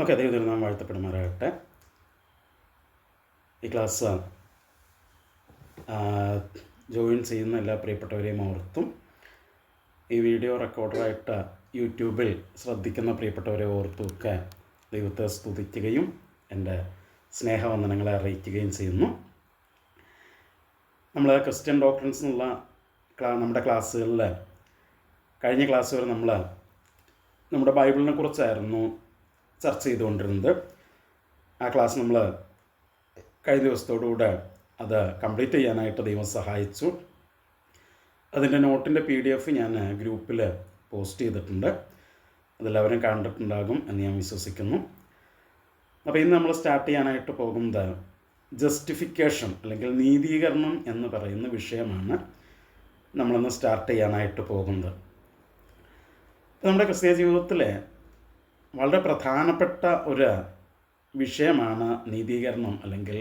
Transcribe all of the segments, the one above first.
Okay, ദൈവത്തിൽ നാം വാഴ്ത്തപ്പെടുമാറാകട്ടെ. ഈ ക്ലാസ് ജോയിൻ ചെയ്യുന്ന എല്ലാ പ്രിയപ്പെട്ടവരെയും ഓർത്തും ഈ വീഡിയോ റെക്കോർഡറായിട്ട് യൂട്യൂബിൽ ശ്രദ്ധിക്കുന്ന പ്രിയപ്പെട്ടവരെ ഓർത്തുമൊക്കെ ദൈവത്തെ സ്തുതിക്കുകയും എൻ്റെ സ്നേഹവന്ദനങ്ങളെ അറിയിക്കുകയും ചെയ്യുന്നു. നമ്മൾ ക്രിസ്ത്യൻ ഡോക്ട്രിൻസ് എന്നുള്ള നമ്മുടെ ക്ലാസ്സുകളിൽ കഴിഞ്ഞ ക്ലാസ് വരെ നമ്മൾ നമ്മുടെ ബൈബിളിനെ കുറിച്ചായിരുന്നു ചർച്ച ചെയ്തുകൊണ്ടിരുന്നത്. ആ ക്ലാസ് നമ്മൾ കഴിഞ്ഞ ദിവസത്തോടുകൂടെ അത് കംപ്ലീറ്റ് ചെയ്യാനായിട്ട് ദൈവം സഹായിച്ചു. അതിൻ്റെ നോട്ടിൻ്റെ PDF ഞാൻ ഗ്രൂപ്പിൽ പോസ്റ്റ് ചെയ്തിട്ടുണ്ട്. അതെല്ലാവരും കണ്ടിട്ടുണ്ടാകും എന്ന് ഞാൻ വിശ്വസിക്കുന്നു. അപ്പോൾ ഇന്ന് നമ്മൾ സ്റ്റാർട്ട് ചെയ്യാനായിട്ട് പോകുന്നത് ജസ്റ്റിഫിക്കേഷൻ അല്ലെങ്കിൽ നീതീകരണം എന്ന് പറയുന്ന വിഷയമാണ് നമ്മളിന്ന് സ്റ്റാർട്ട് ചെയ്യാനായിട്ട് പോകുന്നത്. നമ്മുടെ ക്രിസ്തീയ ജീവിതത്തിലെ വളരെ പ്രധാനപ്പെട്ട ഒരു വിഷയമാണ് നീതീകരണം അല്ലെങ്കിൽ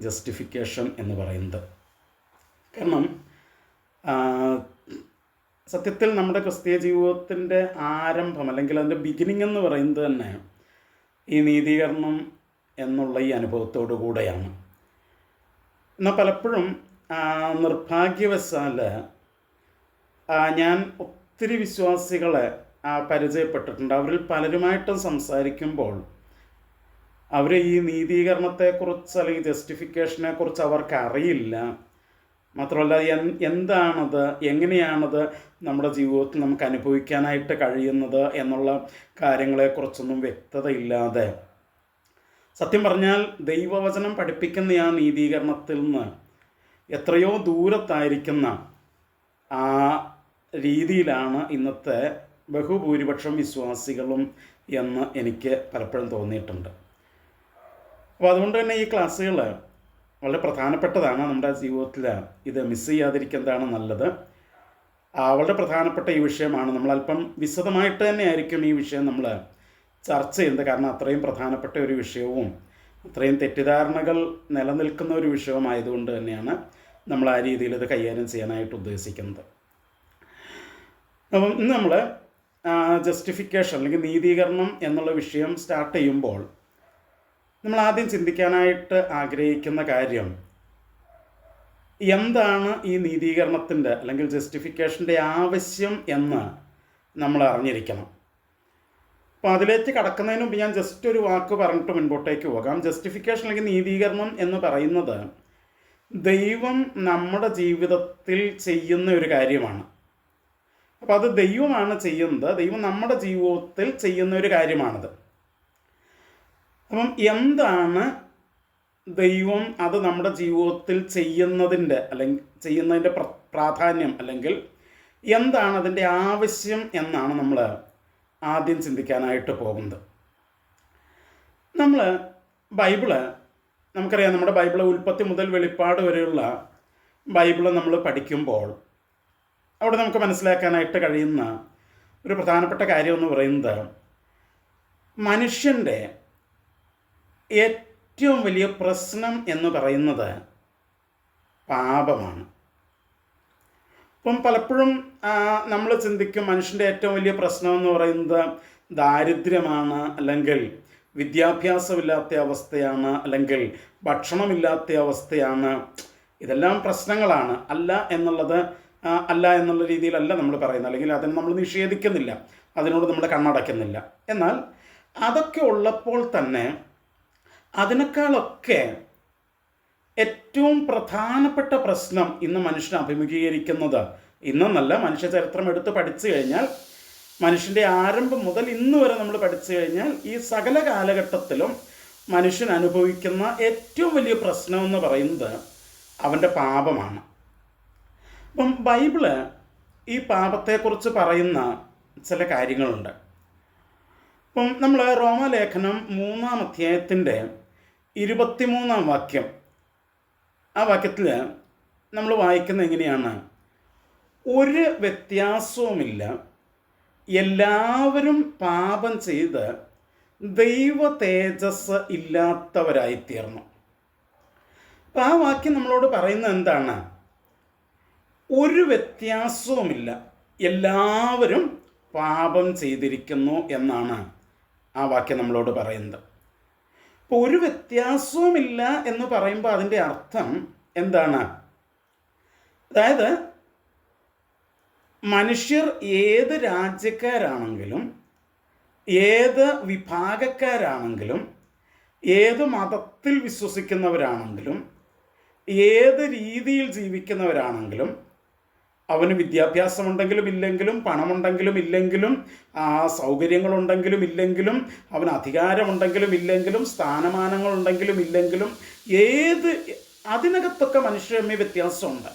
ജസ്റ്റിഫിക്കേഷൻ എന്ന് പറയുന്നത്. കാരണം സത്യത്തിൽ നമ്മുടെ ക്രിസ്തീയ ജീവിതത്തിൻ്റെ ആരംഭം അല്ലെങ്കിൽ അതിൻ്റെ ബിഗിനിങ് എന്ന് പറയുന്നത് തന്നെ ഈ നീതീകരണം എന്നുള്ള ഈ അനുഭവത്തോടു കൂടെയാണ്. എന്നാൽ പലപ്പോഴും നിർഭാഗ്യവശാൽ ഞാൻ ഒത്തിരി വിശ്വാസികളെ പരിചയപ്പെട്ടിട്ടുണ്ട്. അവരിൽ പലരുമായിട്ടും സംസാരിക്കുമ്പോൾ അവർ ഈ നീതീകരണത്തെക്കുറിച്ച് അല്ലെങ്കിൽ ജസ്റ്റിഫിക്കേഷനെക്കുറിച്ച് അവർക്ക് അറിയില്ല. മാത്രമല്ല എന്താണത്, എങ്ങനെയാണത് നമ്മുടെ ജീവിതത്തിൽ നമുക്ക് അനുഭവിക്കാനായിട്ട് കഴിയുന്നത് എന്നുള്ള കാര്യങ്ങളെക്കുറിച്ചൊന്നും വ്യക്തതയില്ലാതെ, സത്യം പറഞ്ഞാൽ ദൈവവചനം പഠിപ്പിക്കുന്ന ആ നീതീകരണത്തിൽ നിന്ന് എത്രയോ ദൂരത്തായിരിക്കുന്ന ആ രീതിയിലാണ് ഇന്നത്തെ ബഹുഭൂരിപക്ഷം വിശ്വാസികളും എന്ന് എനിക്ക് പലപ്പോഴും തോന്നിയിട്ടുണ്ട്. അപ്പോൾ അതുകൊണ്ട് തന്നെ ഈ ക്ലാസ്സുകൾ വളരെ പ്രധാനപ്പെട്ടതാണ്. നമ്മുടെ ജീവിതത്തിൽ ഇത് മിസ് ചെയ്യാതിരിക്കുന്നതാണ് നല്ലത്. വളരെ പ്രധാനപ്പെട്ട ഈ വിഷയമാണ്. നമ്മളല്പം വിശദമായിട്ട് തന്നെ ആയിരിക്കും ഈ വിഷയം നമ്മൾ ചർച്ച ചെയ്യുന്നത്. കാരണം അത്രയും പ്രധാനപ്പെട്ട ഒരു വിഷയവും അത്രയും തെറ്റിദ്ധാരണകൾ നിലനിൽക്കുന്ന ഒരു വിഷയമായതുകൊണ്ട് തന്നെയാണ് നമ്മൾ ആ രീതിയിൽ ഇത് കൈകാര്യം ചെയ്യാനായിട്ട് ഉദ്ദേശിക്കുന്നത്. അപ്പം ഇന്ന് നമ്മൾ ജസ്റ്റിഫിക്കേഷൻ അല്ലെങ്കിൽ നീതീകരണം എന്നുള്ള വിഷയം സ്റ്റാർട്ട് ചെയ്യുമ്പോൾ നമ്മൾ ആദ്യം ചിന്തിക്കാനായിട്ട് ആഗ്രഹിക്കുന്ന കാര്യം, എന്താണ് ഈ നീതീകരണത്തിൻ്റെ അല്ലെങ്കിൽ ജസ്റ്റിഫിക്കേഷൻ്റെ ആവശ്യം എന്ന് നമ്മൾ അറിഞ്ഞിരിക്കണം. അപ്പോൾ അതിലേക്ക് കടക്കുന്നതിന് മുമ്പ് ഞാൻ ജസ്റ്റ് ഒരു വാക്ക് പറഞ്ഞിട്ട് മുൻപോട്ടേക്ക് പോകാം. ജസ്റ്റിഫിക്കേഷൻ അല്ലെങ്കിൽ നീതീകരണം എന്ന് പറയുന്നത് ദൈവം നമ്മുടെ ജീവിതത്തിൽ ചെയ്യുന്ന ഒരു കാര്യമാണ്. അപ്പോൾ അത് ദൈവമാണ് ചെയ്യുന്നത്, ദൈവം നമ്മുടെ ജീവിതത്തിൽ ചെയ്യുന്ന ഒരു കാര്യമാണത്. അപ്പം എന്താണ് ദൈവം അത് നമ്മുടെ ജീവിതത്തിൽ ചെയ്യുന്നതിൻ്റെ പ്രാധാന്യം അല്ലെങ്കിൽ എന്താണ് അതിൻ്റെ ആവശ്യം എന്നാണ് നമ്മൾ ആദ്യം ചിന്തിക്കാനായിട്ട് പോകുന്നത്. നമ്മൾ നമുക്കറിയാം, നമ്മുടെ ബൈബിള് ഉൽപ്പത്തി മുതൽ വെളിപ്പാട് വരെയുള്ള ബൈബിള് നമ്മൾ പഠിക്കുമ്പോൾ അവിടെ നമുക്ക് മനസ്സിലാക്കാനായിട്ട് കഴിയുന്ന ഒരു പ്രധാനപ്പെട്ട കാര്യം എന്ന് പറയുന്നത്, മനുഷ്യൻ്റെ ഏറ്റവും വലിയ പ്രശ്നം എന്ന് പറയുന്നത് പാപമാണ്. അപ്പം പലപ്പോഴും നമ്മൾ ചിന്തിക്കും മനുഷ്യൻ്റെ ഏറ്റവും വലിയ പ്രശ്നം എന്ന് പറയുന്നത് ദാരിദ്ര്യമാണ്, അല്ലെങ്കിൽ വിദ്യാഭ്യാസമില്ലാത്ത അവസ്ഥയാണ്, അല്ലെങ്കിൽ ഭക്ഷണമില്ലാത്ത അവസ്ഥയാണ്. ഇതെല്ലാം പ്രശ്നങ്ങളാണ്. അല്ല എന്നുള്ള രീതിയിലല്ല നമ്മൾ പറയുന്നത്, അല്ലെങ്കിൽ അതിന് നമ്മൾ നിഷേധിക്കുന്നില്ല, അതിനോട് നമ്മൾ കണ്ണടയ്ക്കുന്നില്ല. എന്നാൽ അതൊക്കെ ഉള്ളപ്പോൾ തന്നെ അതിനേക്കാളൊക്കെ ഏറ്റവും പ്രധാനപ്പെട്ട പ്രശ്നം ഇന്ന് മനുഷ്യൻ അഭിമുഖീകരിക്കുന്നത്, ഇന്നെന്നല്ല, മനുഷ്യ ചരിത്രം എടുത്ത് പഠിച്ചു കഴിഞ്ഞാൽ, മനുഷ്യൻ്റെ ആരംഭം മുതൽ ഇന്ന് വരെ നമ്മൾ പഠിച്ചു കഴിഞ്ഞാൽ ഈ സകല കാലഘട്ടത്തിലും മനുഷ്യൻ അനുഭവിക്കുന്ന ഏറ്റവും വലിയ പ്രശ്നം എന്ന് പറയുന്നത് അവൻ്റെ പാപമാണ്. അപ്പം ബൈബിള് ഈ പാപത്തെക്കുറിച്ച് പറയുന്ന ചില കാര്യങ്ങളുണ്ട്. അപ്പം നമ്മൾ റോമാലേഖനം 3-ാം അധ്യായത്തിൻ്റെ 23-ാം വാക്യം, ആ വാക്യത്തിൽ നമ്മൾ വായിക്കുന്നത് എങ്ങനെയാണ്? ഒരു വ്യത്യാസവുമില്ല, എല്ലാവരും പാപം ചെയ്ത് ദൈവ തേജസ് ഇല്ലാത്തവരായിത്തീർന്നു. അപ്പം ആ വാക്യം നമ്മളോട് പറയുന്നത് എന്താണ്? ഒരു വ്യത്യാസവുമില്ല, എല്ലാവരും പാപം ചെയ്തിരിക്കുന്നു എന്നാണ് ആ വാക്യം നമ്മളോട് പറയുന്നത്. അപ്പോൾ ഒരു വ്യത്യാസവുമില്ല എന്ന് പറയുമ്പോൾ അതിൻ്റെ അർത്ഥം എന്താണ്? അതായത് മനുഷ്യർ ഏത് രാജ്യക്കാരാണെങ്കിലും ഏത് വിഭാഗക്കാരാണെങ്കിലും ഏത് മതത്തിൽ വിശ്വസിക്കുന്നവരാണെങ്കിലും ഏത് രീതിയിൽ ജീവിക്കുന്നവരാണെങ്കിലും അവന് വിദ്യാഭ്യാസമുണ്ടെങ്കിലും ഇല്ലെങ്കിലും പണമുണ്ടെങ്കിലും ഇല്ലെങ്കിലും സൗകര്യങ്ങളുണ്ടെങ്കിലും ഇല്ലെങ്കിലും അവന് അധികാരമുണ്ടെങ്കിലും ഇല്ലെങ്കിലും സ്ഥാനമാനങ്ങളുണ്ടെങ്കിലും ഇല്ലെങ്കിലും അതിനകത്തൊക്കെ മനുഷ്യർ തമ്മിൽ വ്യത്യാസമുണ്ട്.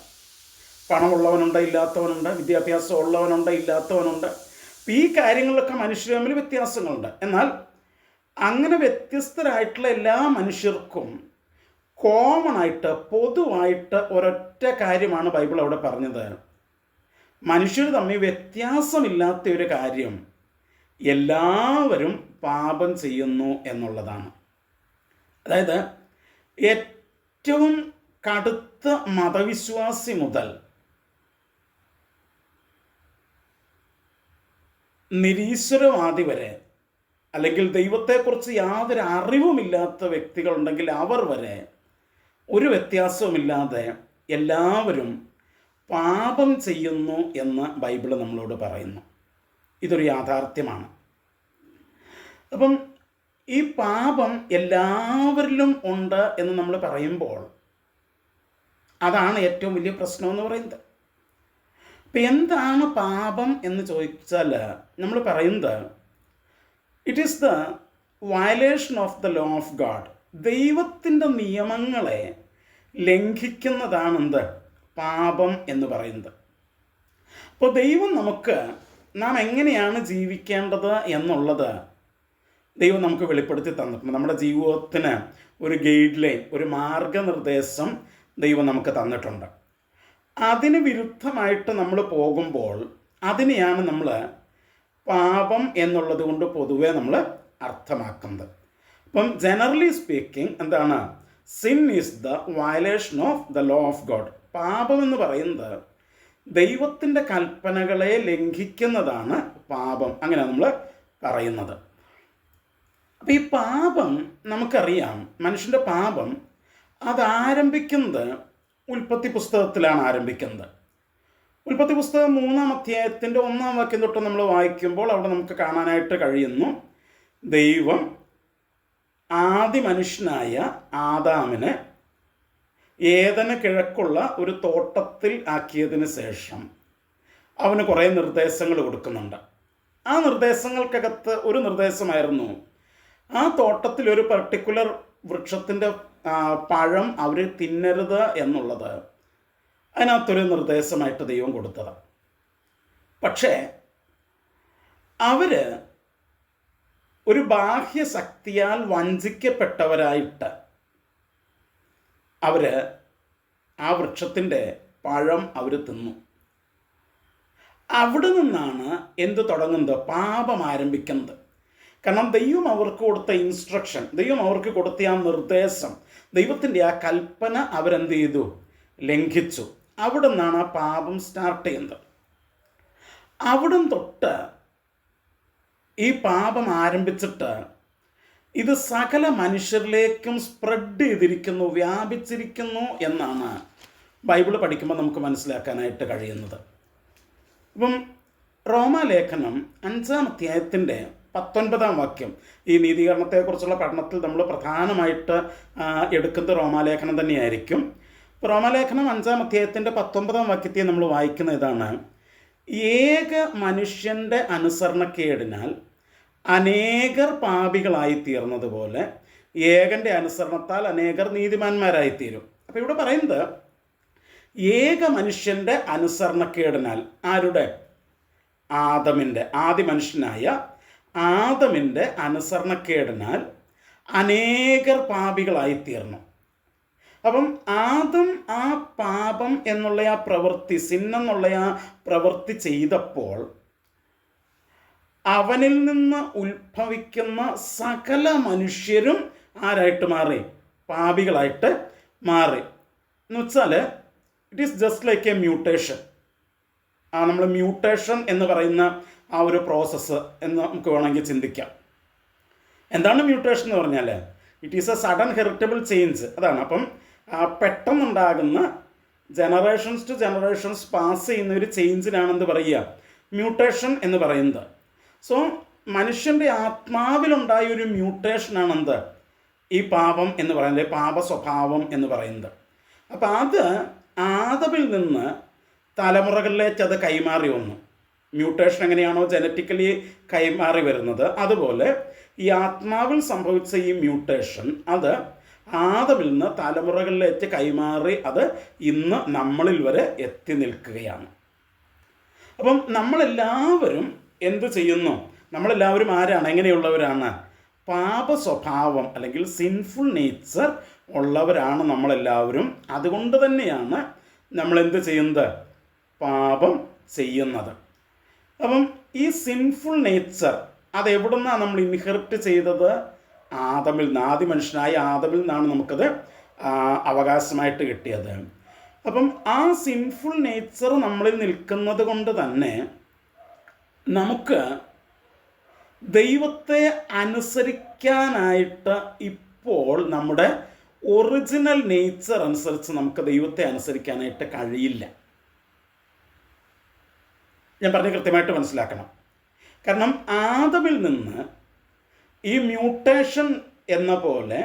പണമുള്ളവനുണ്ട്, ഇല്ലാത്തവനുണ്ട്, വിദ്യാഭ്യാസം ഉള്ളവനുണ്ട്, ഇല്ലാത്തവനുണ്ട്. ഈ കാര്യങ്ങളിലൊക്കെ മനുഷ്യർ തമ്മിൽ വ്യത്യാസങ്ങളുണ്ട്. എന്നാൽ അങ്ങനെ വ്യത്യസ്തരായിട്ടുള്ള എല്ലാ മനുഷ്യർക്കും കോമൺ ആയിട്ട് പൊതുവായിട്ട് ഒരൊറ്റ കാര്യമാണ് ബൈബിൾ അവിടെ പറഞ്ഞത്. മനുഷ്യർ തമ്മിൽ വ്യത്യാസമില്ലാത്ത ഒരു കാര്യം, എല്ലാവരും പാപം ചെയ്യുന്നു എന്നുള്ളതാണ്. അതായത് ഏറ്റവും കടുത്ത മതവിശ്വാസി മുതൽ നിരീശ്വരവാദി വരെ, അല്ലെങ്കിൽ ദൈവത്തെക്കുറിച്ച് യാതൊരു അറിവുമില്ലാത്ത വ്യക്തികളുണ്ടെങ്കിൽ അവർ വരെ ഒരു വ്യത്യാസവുമില്ലാതെ എല്ലാവരും പാപം ചെയ്യുന്നു എന്ന് ബൈബിൾ നമ്മളോട് പറയുന്നു. ഇതൊരു യാഥാർത്ഥ്യമാണ്. അപ്പം ഈ പാപം എല്ലാവരിലും ഉണ്ട് എന്ന് നമ്മൾ പറയുമ്പോൾ അതാണ് ഏറ്റവും വലിയ പ്രശ്നമെന്ന് പറയുന്നത്. അപ്പം എന്താണ് പാപം എന്ന് ചോദിച്ചാൽ നമ്മൾ പറയുന്നത് it is the violation of the law of God. ദൈവത്തിൻ്റെ നിയമങ്ങളെ ലംഘിക്കുന്നതാണ് എന്ത്? പാപം എന്ന് പറയുന്നത്. അപ്പോൾ ദൈവം നമുക്ക് നാം എങ്ങനെയാണ് ജീവിക്കേണ്ടത് എന്നുള്ളത് ദൈവം നമുക്ക് വെളിപ്പെടുത്തി തന്നിട്ടുണ്ട്. നമ്മുടെ ജീവിതത്തിന് ഒരു ഗൈഡ് ലൈൻ, ഒരു മാർഗനിർദ്ദേശം ദൈവം നമുക്ക് തന്നിട്ടുണ്ട്. അതിന് വിരുദ്ധമായിട്ട് നമ്മൾ പോകുമ്പോൾ അതിനെയാണ് നമ്മൾ പാപം എന്നുള്ളത് കൊണ്ട് പൊതുവെ നമ്മൾ അർത്ഥമാക്കുന്നത്. അപ്പം ജനറലി സ്പീക്കിംഗ് എന്താണ്? Sin is the violation of the law of God. പാപം എന്ന് പറയുന്നത് ദൈവത്തിൻ്റെ കൽപ്പനകളെ ലംഘിക്കുന്നതാണ് പാപം. അങ്ങനെ നമ്മൾ പറയുന്നത്. അപ്പം ഈ പാപം നമുക്കറിയാം, മനുഷ്യൻ്റെ പാപം അതാരംഭിക്കുന്നത് ഉൽപ്പത്തി പുസ്തകത്തിലാണ് ആരംഭിക്കുന്നത്. ഉൽപ്പത്തി പുസ്തകം 3-ാം അധ്യായത്തിൻ്റെ 1-ാം വാക്യം തൊട്ട് നമ്മൾ വായിക്കുമ്പോൾ അവിടെ നമുക്ക് കാണാനായിട്ട് കഴിയുന്നു, ദൈവം ആദി മനുഷ്യനായ ആദാമിനെ ഏദന് കിഴക്കുള്ള ഒരു തോട്ടത്തിൽ ആക്കിയതിന് ശേഷം അവന് കുറേ നിർദ്ദേശങ്ങൾ കൊടുക്കുന്നുണ്ട്. ആ നിർദ്ദേശങ്ങൾക്കകത്ത് ഒരു നിർദ്ദേശമായിരുന്നു, ആ തോട്ടത്തിൽ ഒരു പർട്ടിക്കുലർ വൃക്ഷത്തിൻ്റെ പഴം അവർ തിന്നരുത് എന്നുള്ളത്. അതിനകത്തൊരു നിർദ്ദേശമായിട്ട് ദൈവം കൊടുത്തത്. പക്ഷേ അവർ ഒരു ബാഹ്യശക്തിയാൽ വഞ്ചിക്കപ്പെട്ടവരായിട്ട് അവർ ആ വൃക്ഷത്തിൻ്റെ പഴം അവർ തിന്നു. അവിടെ നിന്നാണ് എന്ത് തുടങ്ങുന്നത്? പാപം ആരംഭിക്കുന്നത്. കാരണം ദൈവം അവർക്ക് കൊടുത്ത ഇൻസ്ട്രക്ഷൻ, ദൈവം അവർക്ക് കൊടുത്ത ആ നിർദ്ദേശം, ദൈവത്തിൻ്റെ ആ കൽപ്പന അവരെന്ത് ചെയ്തു? ലംഘിച്ചു. അവിടെ നിന്നാണ് ആ പാപം സ്റ്റാർട്ട് ചെയ്യുന്നത്. അവിടം തൊട്ട് ഈ പാപം ആരംഭിച്ചിട്ട് ഇത് സകല മനുഷ്യരിലേക്കും സ്പ്രെഡ് ചെയ്തിരിക്കുന്നു, വ്യാപിച്ചിരിക്കുന്നു എന്നാണ് ബൈബിൾ പഠിക്കുമ്പോൾ നമുക്ക് മനസ്സിലാക്കാനായിട്ട് കഴിയുന്നത്. ഇപ്പം റോമാലേഖനം 5-ാം അധ്യായത്തിൻ്റെ 19-ാം വാക്യം, ഈ നീതീകരണത്തെക്കുറിച്ചുള്ള പഠനത്തിൽ നമ്മൾ പ്രധാനമായിട്ട് എടുക്കുന്നത് റോമാലേഖനം തന്നെയായിരിക്കും. റോമാലേഖനം 5-ാം അധ്യായത്തിൻ്റെ 19-ാം വാക്യത്തെ നമ്മൾ വായിക്കുന്ന ഇതാണ്, ഏക മനുഷ്യൻ്റെ അനുസരണക്കേടിനാൽ അനേകർ പാപികളായിത്തീർന്നതുപോലെ ഏകൻ്റെ അനുസരണത്താൽ അനേകർ നീതിമാന്മാരായിത്തീരും. അപ്പോൾ ഇവിടെ പറയുന്നത് ഏക മനുഷ്യൻ്റെ അനുസരണക്കേടിനാൽ, ആരുടെ? ആദമിൻ്റെ, ആദി മനുഷ്യനായ ആദമിൻ്റെ അനുസരണക്കേടിനാൽ അനേകർ പാപികളായിത്തീർന്നു. അപ്പം ആദം ആ പാപം എന്നുള്ള ആ പ്രവൃത്തി, സിന്നെന്നുള്ള ആ പ്രവൃത്തി ചെയ്തപ്പോൾ അവനിൽ നിന്ന് ഉത്ഭവിക്കുന്ന സകല മനുഷ്യരും ആരായിട്ട് മാറി? പാപികളായിട്ട് മാറി. എന്ന് വെച്ചാൽ it is just like A mutation. നമ്മൾ മ്യൂട്ടേഷൻ എന്ന് പറയുന്ന ആ ഒരു പ്രോസസ്സ് എന്ന് നമുക്ക് വേണമെങ്കിൽ ചിന്തിക്കാം. എന്താണ് മ്യൂട്ടേഷൻ എന്ന് പറഞ്ഞാൽ? It is A sudden heritable change. അതാണ്. അപ്പം പെട്ടെന്നുണ്ടാകുന്ന ജനറേഷൻസ് ടു ജനറേഷൻസ് പാസ് ചെയ്യുന്ന ഒരു ചേഞ്ചിനാണെന്ത് പറയുക? മ്യൂട്ടേഷൻ എന്ന് പറയുന്നത്. സോ മനുഷ്യൻ്റെ ആത്മാവിലുണ്ടായ ഒരു മ്യൂട്ടേഷനാണെന്ത്? ഈ പാപം എന്ന് പറയുന്നത്, പാപ സ്വഭാവം എന്ന് പറയുന്നത്. അപ്പം അത് ആദമിൽ നിന്ന് തലമുറകളിലേക്ക് അത് കൈമാറി വന്നു. മ്യൂട്ടേഷൻ എങ്ങനെയാണോ ജനറ്റിക്കലി കൈമാറി വരുന്നത്, അതുപോലെ ഈ ആത്മാവിൽ സംഭവിച്ച ഈ മ്യൂട്ടേഷൻ അത് ആദമിൽ നിന്ന് തലമുറകളിലേക്ക് കൈമാറി അത് ഇന്ന് നമ്മളിൽ വരെ എത്തി നിൽക്കുകയാണ്. അപ്പം നമ്മളെല്ലാവരും എന്ത് ചെയ്യുന്നു? നമ്മളെല്ലാവരും ആരാണ്? എങ്ങനെയുള്ളവരാണ്? പാപ സ്വഭാവം അല്ലെങ്കിൽ സിൻഫുൾ നേച്ചർ ഉള്ളവരാണ് നമ്മളെല്ലാവരും. അതുകൊണ്ട് തന്നെയാണ് നമ്മളെന്ത് ചെയ്യുന്നത്? പാപം ചെയ്യുന്നത്. അപ്പം ഈ സിൻഫുൾ നേച്ചർ അതെവിടെ നിന്നാണ് നമ്മൾ ഇൻഹെറിറ്റ് ചെയ്തത്? ആദമിൽ നിന്ന്. ആദ്യ മനുഷ്യനായ ആദമിൽ നിന്നാണ് നമുക്കത് അവകാശമായിട്ട് കിട്ടിയത്. അപ്പം ആ സിൻഫുൾ നേച്ചർ നമ്മളിൽ നിൽക്കുന്നത് കൊണ്ട് തന്നെ നമുക്ക് ദൈവത്തെ അനുസരിക്കാനായിട്ട് ഇപ്പോൾ നമ്മുടെ ഒറിജിനൽ നേച്ചർ അനുസരിച്ച് നമുക്ക് ദൈവത്തെ അനുസരിക്കാനായിട്ട് കഴിയില്ല. ഞാൻ പറഞ്ഞ് കൃത്യമായിട്ട് മനസ്സിലാക്കണം. കാരണം ആദമിൽ നിന്ന് ഈ മ്യൂട്ടേഷൻ എന്ന പോലെ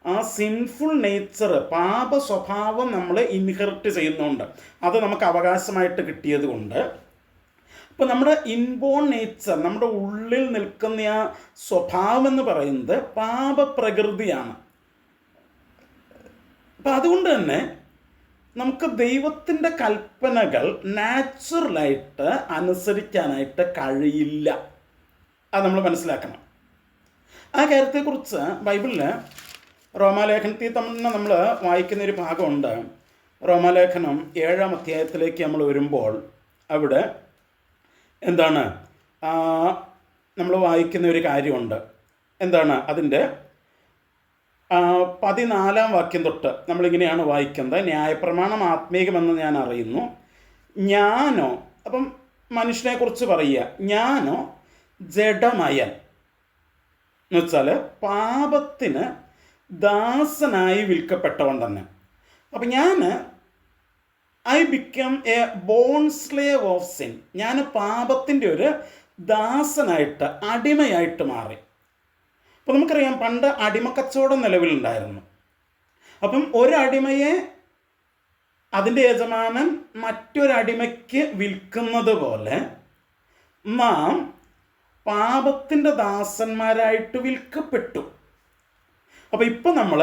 ആ സിൻഫുൾ നേച്ചർ, പാപ സ്വഭാവം നമ്മൾ ഇൻഹെറിറ്റ് ചെയ്യുന്നുണ്ട്. അത് നമുക്ക് അവകാശമായിട്ട് കിട്ടിയത് കൊണ്ട് ഇപ്പം നമ്മുടെ ഇൻബോൺ നേച്ചർ, നമ്മുടെ ഉള്ളിൽ നിൽക്കുന്ന ആ സ്വഭാവം എന്ന് പറയുന്നത് പാപപ്രകൃതിയാണ്. അപ്പം അതുകൊണ്ട് തന്നെ നമുക്ക് ദൈവത്തിൻ്റെ കൽപ്പനകൾ നാച്ചുറലായിട്ട് അനുസരിക്കാനായിട്ട് കഴിയില്ല. അത് നമ്മൾ മനസ്സിലാക്കണം. ആ കാര്യത്തെക്കുറിച്ച് ബൈബിളിൽ റോമാലേഖനത്തിൽ തന്നെ നമ്മൾ വായിക്കുന്നൊരു ഭാഗമുണ്ട്. റോമാലേഖനം 7-ാം അധ്യായത്തിലേക്ക് നമ്മൾ വരുമ്പോൾ അവിടെ എന്താണ് നമ്മൾ വായിക്കുന്ന ഒരു കാര്യമുണ്ട്. എന്താണ് അതിൻ്റെ 14-ാം വാക്യം തൊട്ട് നമ്മളിങ്ങനെയാണ് വായിക്കുന്നത്. ന്യായപ്രമാണം ആത്മീകമെന്ന് ഞാൻ അറിയുന്നു, ഞാനോ, അപ്പം മനുഷ്യനെക്കുറിച്ച് പറയുക, ഞാനോ ജഡമയൻ എന്ന് വെച്ചാൽ പാപത്തിന് ദാസനായി വിൽക്കപ്പെട്ടവൻ തന്നെ. അപ്പം ഞാൻ I become a born slave of sin. ഞാൻ പാപത്തിൻ്റെ ഒരു ദാസനായിട്ട്, അടിമയായിട്ട് മാറി. അപ്പം നമുക്കറിയാം പണ്ട് അടിമക്കച്ചവടം നിലവിലുണ്ടായിരുന്നു. അപ്പം ഒരടിമയെ അതിൻ്റെ യജമാനൻ മറ്റൊരടിമയ്ക്ക് വിൽക്കുന്നത് പോലെ നാം പാപത്തിൻ്റെ ദാസന്മാരായിട്ട് വിൽക്കപ്പെട്ടു. അപ്പം ഇപ്പം നമ്മൾ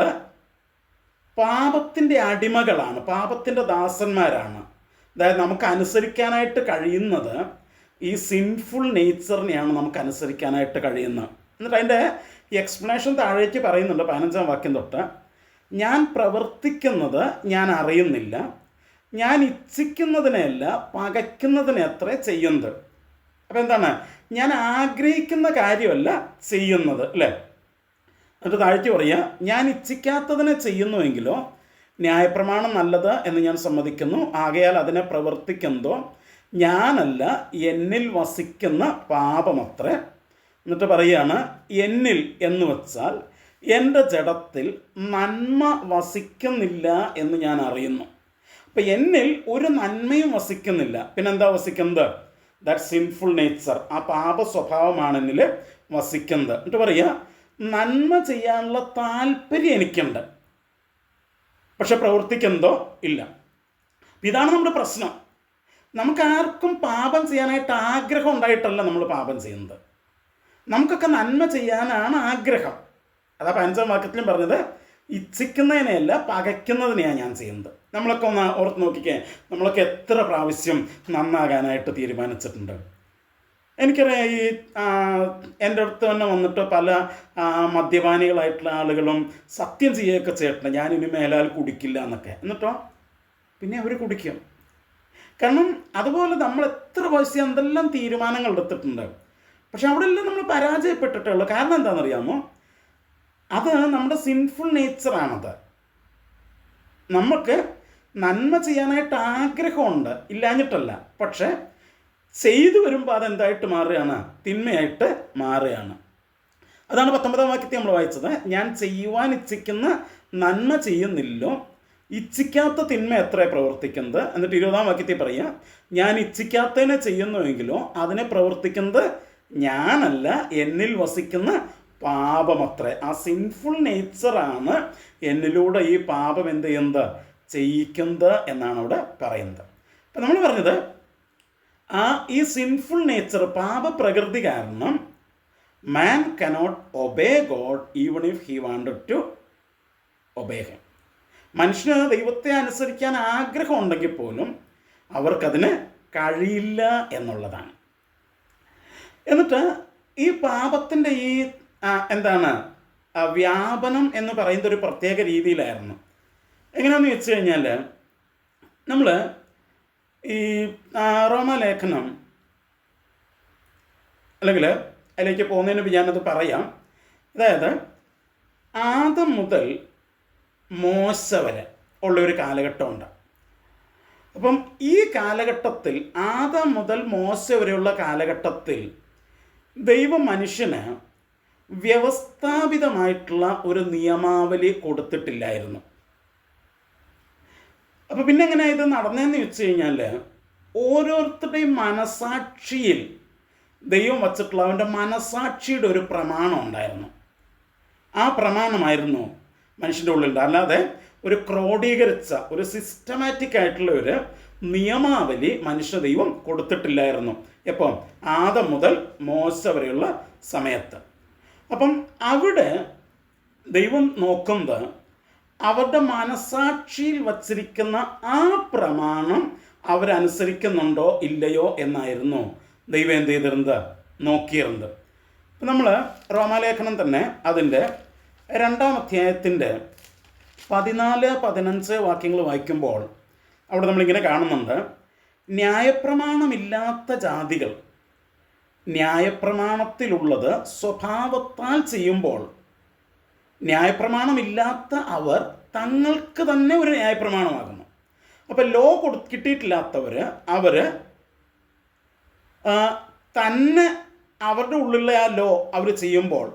പാപത്തിൻ്റെ അടിമകളാണ്, പാപത്തിൻ്റെ ദാസന്മാരാണ്. അതായത് നമുക്ക് അനുസരിക്കാനായിട്ട് കഴിയുന്നത് ഈ സിൻഫുൾ നേച്ചറിനെയാണ് നമുക്ക് അനുസരിക്കാനായിട്ട് കഴിയുന്നത്. എന്നിട്ട് അതിൻ്റെ എക്സ്പ്ലനേഷൻ താഴേക്ക് പറയുന്നുണ്ട് 15-ാം വാക്യം തൊട്ട്. ഞാൻ പ്രവർത്തിക്കുന്നത് ഞാൻ അറിയുന്നില്ല, ഞാൻ ഇച്ഛിക്കുന്നതിനെയല്ല പകയ്ക്കുന്നതിനെ അത്ര ചെയ്യുന്നത്. അപ്പം എന്താണ്? ഞാൻ ആഗ്രഹിക്കുന്ന കാര്യമല്ല ചെയ്യുന്നത്, അല്ലേ? എന്നിട്ട് താഴ്ത്തി പറയുക, ഞാൻ ഇച്ഛിക്കാത്തതിനെ ചെയ്യുന്നുവെങ്കിലോ ന്യായപ്രമാണം നല്ലത് എന്ന് ഞാൻ സമ്മതിക്കുന്നു, ആകയാൽ അതിനെ പ്രവർത്തിക്കുന്നതോ ഞാനല്ല, എന്നിൽ വസിക്കുന്ന പാപമത്രേ. എന്നിട്ട് പറയുകയാണ്, എന്നിൽ എന്ന് വെച്ചാൽ എൻ്റെ ജഡത്തിൽ നന്മ വസിക്കുന്നില്ല എന്ന് ഞാൻ അറിയുന്നു. അപ്പം എന്നിൽ ഒരു നന്മയും വസിക്കുന്നില്ല. പിന്നെന്താ വസിക്കുന്നത്? ദാറ്റ് സിൻഫുൾ നേച്ചർ, ആ പാപ സ്വഭാവമാണ് എന്നിൽ വസിക്കുന്നത്. എന്നിട്ട് പറയുക, നന്മ ചെയ്യാനുള്ള താല്പര്യം എനിക്കുണ്ട്, പക്ഷെ പ്രവർത്തിക്കുന്നതോ ഇല്ല. ഇതാണ് നമ്മുടെ പ്രശ്നം. നമുക്കാർക്കും പാപം ചെയ്യാനായിട്ട് ആഗ്രഹം ഉണ്ടായിട്ടല്ല നമ്മൾ പാപം ചെയ്യുന്നത്. നമുക്കൊക്കെ നന്മ ചെയ്യാനാണ് ആഗ്രഹം. അതാ 15-ാം വാക്യത്തിലും പറഞ്ഞത്, ഇച്ഛിക്കുന്നതിനെയല്ല പകയ്ക്കുന്നതിനെയാണ് ഞാൻ ചെയ്യുന്നത്. നമ്മളൊക്കെ ഒന്ന് ഓർത്ത് നോക്കിക്കേ, നമ്മളൊക്കെ എത്ര പ്രാവശ്യം നന്നാകാനായിട്ട് തീരുമാനിച്ചിട്ടുണ്ട്. എനിക്കറിയാം, ഈ എൻ്റെ അടുത്ത് തന്നെ വന്നിട്ട് പല മദ്യപാനികളായിട്ടുള്ള ആളുകളും സത്യം ചെയ്യുകയൊക്കെ ചെയ്തിട്ടുണ്ട്, ഞാനിനി മേലാൽ കുടിക്കില്ല എന്നൊക്കെ. എന്നിട്ടോ പിന്നെ അവർ കുടിക്കും. കാരണം അതുപോലെ നമ്മൾ എത്ര പ്രാവശ്യം എന്തെല്ലാം തീരുമാനങ്ങൾ എടുത്തിട്ടുണ്ട്, പക്ഷെ അവിടെ എല്ലാം നമ്മൾ പരാജയപ്പെട്ടിട്ടുള്ളൂ. കാരണം എന്താണെന്നറിയാമോ? അത് നമ്മുടെ സിൻഫുൾ നേച്ചറാണത്. നമുക്ക് നന്മ ചെയ്യാനായിട്ട് ആഗ്രഹമുണ്ട്, ഇല്ലാഞ്ഞിട്ടല്ല, പക്ഷെ ചെയ്തു വരുമ്പോൾ അതെന്തായിട്ട് മാറുകയാണ്? തിന്മയായിട്ട് മാറുകയാണ്. അതാണ് 19-ാം വാക്യത്തിൽ നമ്മൾ വായിച്ചത്. ഞാൻ ചെയ്യുവാൻ ഇച്ഛിക്കുന്ന നന്മ ചെയ്യുന്നില്ലോ, ഇച്ഛിക്കാത്ത തിന്മ എത്ര പ്രവർത്തിക്കുന്നത്. എന്നിട്ട് 20-ാം വാക്യത്തിൽ പറയുക, ഞാൻ ഇച്ഛിക്കാത്തതിനെ ചെയ്യുന്നുവെങ്കിലോ അതിനെ പ്രവർത്തിക്കുന്നത് ഞാനല്ല, എന്നിൽ വസിക്കുന്ന പാപമത്രേ. ആ സിൻഫുൾ നേച്ചറാണ് എന്നിലൂടെ ഈ പാപം എന്ത് ചെയ്യുന്നത്, ചെയ്യിക്കുന്നത് എന്നാണ് അവിടെ പറയുന്നത്. അപ്പം നമ്മൾ പറഞ്ഞത് ഈ സിൻഫുൾ നേച്ചർ, പാപപ്രകൃതി കാരണം man cannot obey God even if he wanted to obey him. മനുഷ്യന് ദൈവത്തെ അനുസരിക്കാൻ ആഗ്രഹം ഉണ്ടെങ്കിൽ പോലും അവർക്കതിന് കഴിയില്ല എന്നുള്ളതാണ്. എന്നിട്ട് ഈ പാപത്തിൻ്റെ ഈ വ്യാപനം എന്ന് പറയുന്ന ഒരു പ്രത്യേക രീതിയിലായിരുന്നു. എങ്ങനെയാണെന്ന് വെച്ച് കഴിഞ്ഞാൽ, നമ്മൾ ഈ റോമാലേഖനം അല്ലെങ്കിൽ അതിലേക്ക് പോകുന്നതിന് മുമ്പ് ഞാനത് പറയാം. അതായത് ആദം മുതൽ മോശ വരെ ഉള്ളൊരു കാലഘട്ടമുണ്ട്. അപ്പം ഈ കാലഘട്ടത്തിൽ, ആദം മുതൽ മോശ വരെയുള്ള കാലഘട്ടത്തിൽ ദൈവം മനുഷ്യന് വ്യവസ്ഥാപിതമായിട്ടുള്ള ഒരു നിയമാവലി കൊടുത്തിട്ടില്ലായിരുന്നു. അപ്പോൾ പിന്നെ എങ്ങനെ ഇത് നടന്നതെന്ന് വെച്ച് കഴിഞ്ഞാൽ, ഓരോരുത്തരുടെയും മനസാക്ഷിയിൽ ദൈവം വച്ചിട്ടുള്ള അവൻ്റെ മനസാക്ഷിയുടെ ഒരു പ്രമാണം ഉണ്ടായിരുന്നു. ആ പ്രമാണമായിരുന്നു മനുഷ്യൻ്റെ ഉള്ളിൽ. അല്ലാതെ ഒരു ക്രോഡീകരിച്ച, ഒരു സിസ്റ്റമാറ്റിക് ആയിട്ടുള്ള ഒരു നിയമാവലി മനുഷ്യ ദൈവം കൊടുത്തിട്ടില്ലായിരുന്നു. എപ്പം? ആദം മുതൽ മോശ വരെയുള്ള സമയത്ത്. അപ്പം അവിടെ ദൈവം നോക്കുന്നത് അവരുടെ മനസാക്ഷിയിൽ വച്ചിരിക്കുന്ന ആ പ്രമാണം അവരനുസരിക്കുന്നുണ്ടോ ഇല്ലയോ എന്നായിരുന്നു ദൈവം എന്ത് ചെയ്തിരുന്നത്, നോക്കിയിരുന്നത്. ഇപ്പം നമ്മൾ റോമാലേഖനം തന്നെ അതിൻ്റെ 2-ാം അധ്യായത്തിൻ്റെ 14-15 വാക്യങ്ങൾ വായിക്കുമ്പോൾ അവിടെ നമ്മളിങ്ങനെ കാണുന്നുണ്ട്, ന്യായപ്രമാണമില്ലാത്ത ജാതികൾ ന്യായപ്രമാണത്തിലുള്ളത് സ്വഭാവത്താൽ ചെയ്യുമ്പോൾ ന്യായപ്രമാണമില്ലാത്ത അവർ തങ്ങൾക്ക് തന്നെ ഒരു ന്യായപ്രമാണമാകുന്നു. അപ്പം ലോ കിട്ടിയിട്ടില്ലാത്തവർ അവർ തന്നെ അവരുടെ ഉള്ളിലുള്ള ആ ലോ അവർ ചെയ്യുമ്പോൾ,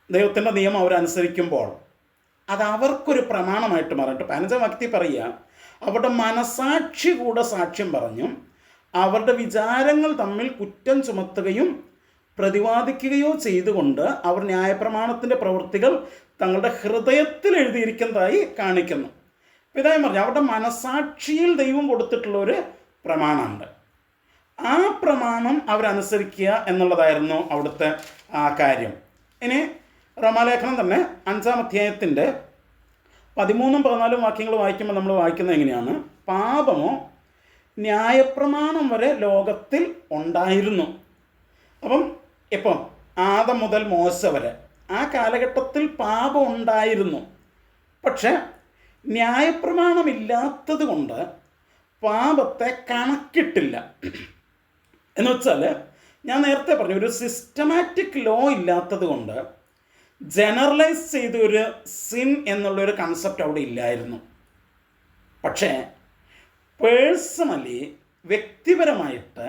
ദൈവത്തിൻ്റെ നിയമം അവരനുസരിക്കുമ്പോൾ അത് അവർക്കൊരു പ്രമാണമായിട്ട് മാറിയിട്ട് 15-ാം വാക്യത്തിൽ പറയുക, അവരുടെ മനസാക്ഷി കൂടെ സാക്ഷ്യം പറഞ്ഞും അവരുടെ വിചാരങ്ങൾ തമ്മിൽ കുറ്റം ചുമത്തുകയും പ്രതിവാദിക്കുകയോ ചെയ്തുകൊണ്ട് അവർ ന്യായപ്രമാണത്തിൻ്റെ പ്രവൃത്തികൾ തങ്ങളുടെ ഹൃദയത്തിൽ എഴുതിയിരിക്കുന്നതായി കാണിക്കുന്നു. ഇതായി പറഞ്ഞു, അവരുടെ മനസാക്ഷിയിൽ ദൈവം കൊടുത്തിട്ടുള്ള ഒരു പ്രമാണമുണ്ട്. ആ പ്രമാണം അവരനുസരിക്കുക എന്നുള്ളതായിരുന്നു അവിടുത്തെ ആ കാര്യം. ഇനി റോമാലേഖനം തന്നെ 5-ാം അധ്യായത്തിൻ്റെ 13-14 വാക്യങ്ങൾ വായിക്കുമ്പോൾ നമ്മൾ വായിക്കുന്നത് എങ്ങനെയാണ്, പാപമോ ന്യായപ്രമാണം വരെ ലോകത്തിൽ ഉണ്ടായിരുന്നു. അപ്പം ഇപ്പം ആദം മുതൽ മോശ വരെ ആ കാലഘട്ടത്തിൽ പാപം ഉണ്ടായിരുന്നു. പക്ഷെ ന്യായപ്രമാണമില്ലാത്തത് കൊണ്ട് പാപത്തെ കണക്കിട്ടില്ല. എന്ന് വെച്ചാൽ ഞാൻ നേരത്തെ പറഞ്ഞു, ഒരു സിസ്റ്റമാറ്റിക് ലോ ഇല്ലാത്തത് കൊണ്ട് ജനറലൈസ് ചെയ്ത ഒരു സിൻ എന്നുള്ളൊരു കൺസെപ്റ്റ് അവിടെ ഇല്ലായിരുന്നു. പക്ഷേ പേഴ്സണലി, വ്യക്തിപരമായിട്ട്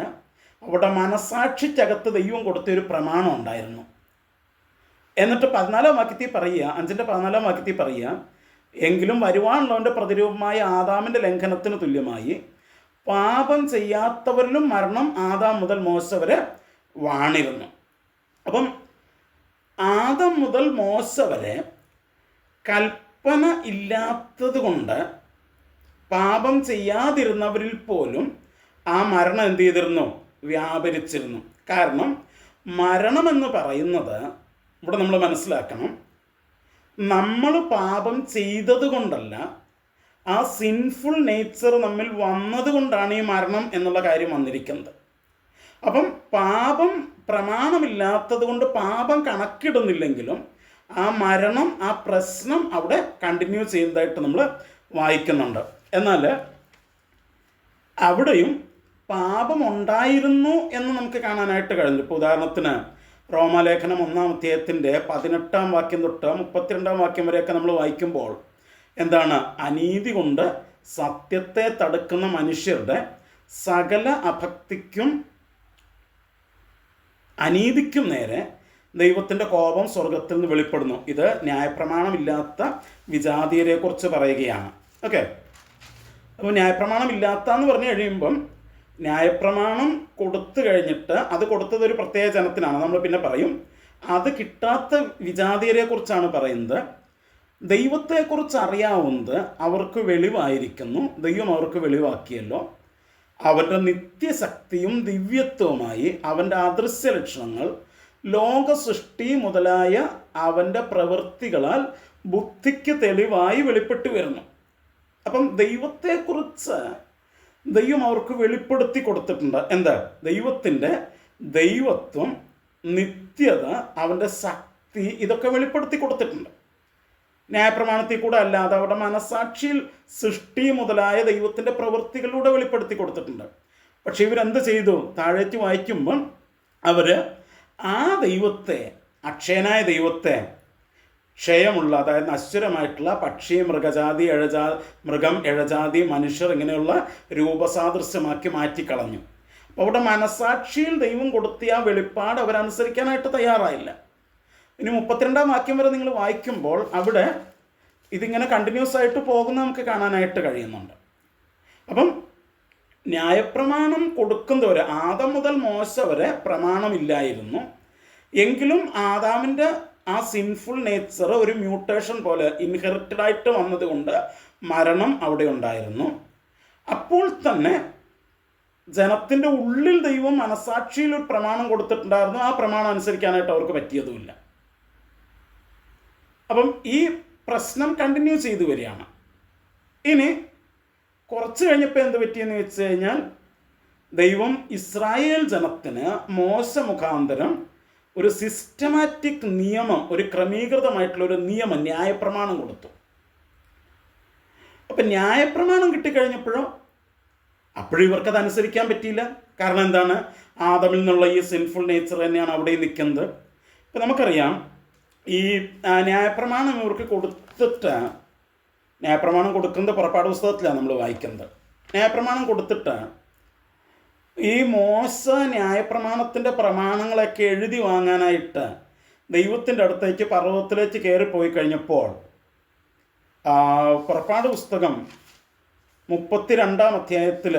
അവിടെ മനസാക്ഷിക്കകത്ത് ദൈവം കൊടുത്തൊരു പ്രമാണം ഉണ്ടായിരുന്നു. എന്നിട്ട് 14-ാം വാക്യത്തിൽ പറയുക, 5-ന്റെ 14-ാം വാക്യത്തിൽ പറയുക, എങ്കിലും വരുവാനുള്ളവൻ്റെ പ്രതിരൂപമായ ആദാമിൻ്റെ ലംഘനത്തിന് തുല്യമായി പാപം ചെയ്യാത്തവരിലും മരണം ആദാം മുതൽ മോശ വരെ വാണിരുന്നു. അപ്പം ആദം മുതൽ മോശ വരെ കൽപ്പന ഇല്ലാത്തത് കൊണ്ട് പാപം ചെയ്യാതിരുന്നവരിൽ പോലും ആ മരണം എന്ത് ചെയ്തിരുന്നു, വ്യാപരിച്ചിരുന്നു. കാരണം മരണമെന്ന് പറയുന്നത് ഇവിടെ നമ്മൾ മനസ്സിലാക്കണം, നമ്മൾ പാപം ചെയ്തത് കൊണ്ടല്ല, ആ സിൻഫുൾ നേച്ചർ നമ്മിൽ വന്നതുകൊണ്ടാണ് ഈ മരണം എന്നുള്ള കാര്യം വന്നിരിക്കുന്നത്. അപ്പം പാപം പ്രമാണമില്ലാത്തത് കൊണ്ട് പാപം കണക്കിടുന്നില്ലെങ്കിലും ആ മരണം, ആ പ്രശ്നം അവിടെ കണ്ടിന്യൂ ചെയ്യുന്നതായിട്ട് നമ്മൾ വായിക്കുന്നുണ്ട്. എന്നാൽ അവിടെയും പാപമുണ്ടായിരുന്നു എന്ന് നമുക്ക് കാണാനായിട്ട് കഴിഞ്ഞു. ഇപ്പോൾ ഉദാഹരണത്തിന് റോമാലേഖനം 1-ാം അധ്യായത്തിൻ്റെ 18-ാം വാക്യം തൊട്ട് 32-ാം വാക്യം വരെയൊക്കെ നമ്മൾ വായിക്കുമ്പോൾ എന്താണ്, അനീതി കൊണ്ട് സത്യത്തെ തടുക്കുന്ന മനുഷ്യരുടെ സകല അഭക്തിക്കും അനീതിക്കും നേരെ ദൈവത്തിൻ്റെ കോപം സ്വർഗത്തിൽ നിന്ന് വെളിപ്പെടുന്നു. ഇത് ന്യായപ്രമാണമില്ലാത്ത വിജാതീയരെക്കുറിച്ച് പറയുകയാണ്. ഓക്കെ, അപ്പോൾ ന്യായപ്രമാണമില്ലാത്ത എന്ന് പറഞ്ഞു കഴിയുമ്പം ന്യായപ്രമാണം കൊടുത്തു കഴിഞ്ഞിട്ട് അത് കൊടുത്തത് ഒരു പ്രത്യേക ജനത്തിനാണ്, നമ്മൾ പിന്നെ പറയും. അത് കിട്ടാത്ത വിജാതീയരെക്കുറിച്ചാണ് പറയുന്നത്. ദൈവത്തെക്കുറിച്ച് അറിയാവുന്നത് അവർക്ക് വെളിവായിരിക്കുന്നു, ദൈവം അവർക്ക് വെളിവാക്കിയല്ലോ. അവൻ്റെ നിത്യശക്തിയും ദിവ്യത്വവുമായി അവൻ്റെ അദൃശ്യ ലക്ഷണങ്ങൾ ലോക സൃഷ്ടി മുതലായ അവൻ്റെ പ്രവൃത്തികളാൽ ബുദ്ധിക്ക് തെളിവായി വെളിപ്പെട്ടു വരുന്നു. അപ്പം ദൈവത്തെക്കുറിച്ച് ദൈവം അവർക്ക് വെളിപ്പെടുത്തി കൊടുത്തിട്ടുണ്ട്. എന്താ? ദൈവത്തിൻ്റെ ദൈവത്വം, നിത്യത, അവൻ്റെ ശക്തി, ഇതൊക്കെ വെളിപ്പെടുത്തി കൊടുത്തിട്ടുണ്ട്. ന്യായപ്രമാണത്തിൽ കൂടെ അല്ലാതെ അവരുടെ മനസാക്ഷിയിൽ സൃഷ്ടി മുതലായ ദൈവത്തിൻ്റെ പ്രവൃത്തികളിലൂടെ വെളിപ്പെടുത്തി കൊടുത്തിട്ടുണ്ട്. പക്ഷെ ഇവരെന്ത് ചെയ്തു? താഴേക്ക് വായിക്കുമ്പം അവർ ആ ദൈവത്തെ, അക്ഷയനായ ദൈവത്തെ, ക്ഷയമുള്ള, അതായത് നശ്വരമായിട്ടുള്ള പക്ഷി, മൃഗജാതി, മൃഗം, ഇഴജാതി, മനുഷ്യർ, ഇങ്ങനെയുള്ള രൂപസാദൃശ്യമാക്കി മാറ്റിക്കളഞ്ഞു. അപ്പോൾ അവിടെ മനസാക്ഷിയിൽ ദൈവം കൊടുത്തിയ ആ വെളിപ്പാട് അവരനുസരിക്കാനായിട്ട് തയ്യാറായില്ല. ഇനി 32-ാം വാക്യം വരെ നിങ്ങൾ വായിക്കുമ്പോൾ അവിടെ ഇതിങ്ങനെ കണ്ടിന്യൂസ് ആയിട്ട് പോകുന്ന നമുക്ക് കാണാനായിട്ട് കഴിയുന്നുണ്ട്. അപ്പം ന്യായപ്രമാണം കൊടുക്കുന്നവരെ, ആദം മുതൽ മോശ വരെ പ്രമാണമില്ലായിരുന്നു. എങ്കിലും ആദാമിൻ്റെ ആ സിൻഫുൾ നേച്ചർ ഒരു മ്യൂട്ടേഷൻ പോലെ ഇൻഹെറിറ്റഡായിട്ട് വന്നതുകൊണ്ട് മരണം അവിടെ ഉണ്ടായിരുന്നു. അപ്പോൾ തന്നെ ജനത്തിൻ്റെ ഉള്ളിൽ ദൈവം മനസാക്ഷിയിൽ ഒരു പ്രമാണം കൊടുത്തിട്ടുണ്ടായിരുന്നു. ആ പ്രമാണം അനുസരിക്കാനായിട്ട് അവർക്ക് പറ്റിയതുമില്ല. അപ്പം ഈ പ്രശ്നം കണ്ടിന്യൂ ചെയ്തു വരികയാണ്. ഇനി കുറച്ച് കഴിഞ്ഞപ്പോൾ എന്ത് പറ്റിയെന്ന് വെച്ച് കഴിഞ്ഞാൽ, ദൈവം ഇസ്രായേൽ ജനത്തിന് മോശ മുഖാന്തരം ഒരു സിസ്റ്റമാറ്റിക് നിയമം, ഒരു ക്രമീകൃതമായിട്ടുള്ള ഒരു നിയമം, ന്യായപ്രമാണം കൊടുത്തു. അപ്പം ന്യായപ്രമാണം കിട്ടിക്കഴിഞ്ഞപ്പോഴോ അപ്പോഴും ഇവർക്കത് അനുസരിക്കാൻ പറ്റിയില്ല. കാരണം എന്താണ്? ആദമിൽ നിന്നുള്ള ഈ സിൻഫുൾ നേച്ചർ തന്നെയാണ് അവിടെ നിൽക്കുന്നത്. ഇപ്പം നമുക്കറിയാം, ഈ ന്യായപ്രമാണം ഇവർക്ക് കൊടുത്തിട്ട്, ന്യായപ്രമാണം കൊടുക്കുന്നത് പുറപ്പാട് പുസ്തകത്തിലാണ് നമ്മൾ വായിക്കുന്നത്. ന്യായപ്രമാണം കൊടുത്തിട്ട് ഈ മോശ ന്യായപ്രമാണത്തിൻ്റെ പ്രമാണങ്ങളൊക്കെ എഴുതി വാങ്ങാനായിട്ട് ദൈവത്തിൻ്റെ അടുത്തേക്ക് പർവ്വതത്തിലേക്ക് കയറിപ്പോയി കഴിഞ്ഞപ്പോൾ, പുറപ്പാട് പുസ്തകം 32-ാം അധ്യായത്തിൽ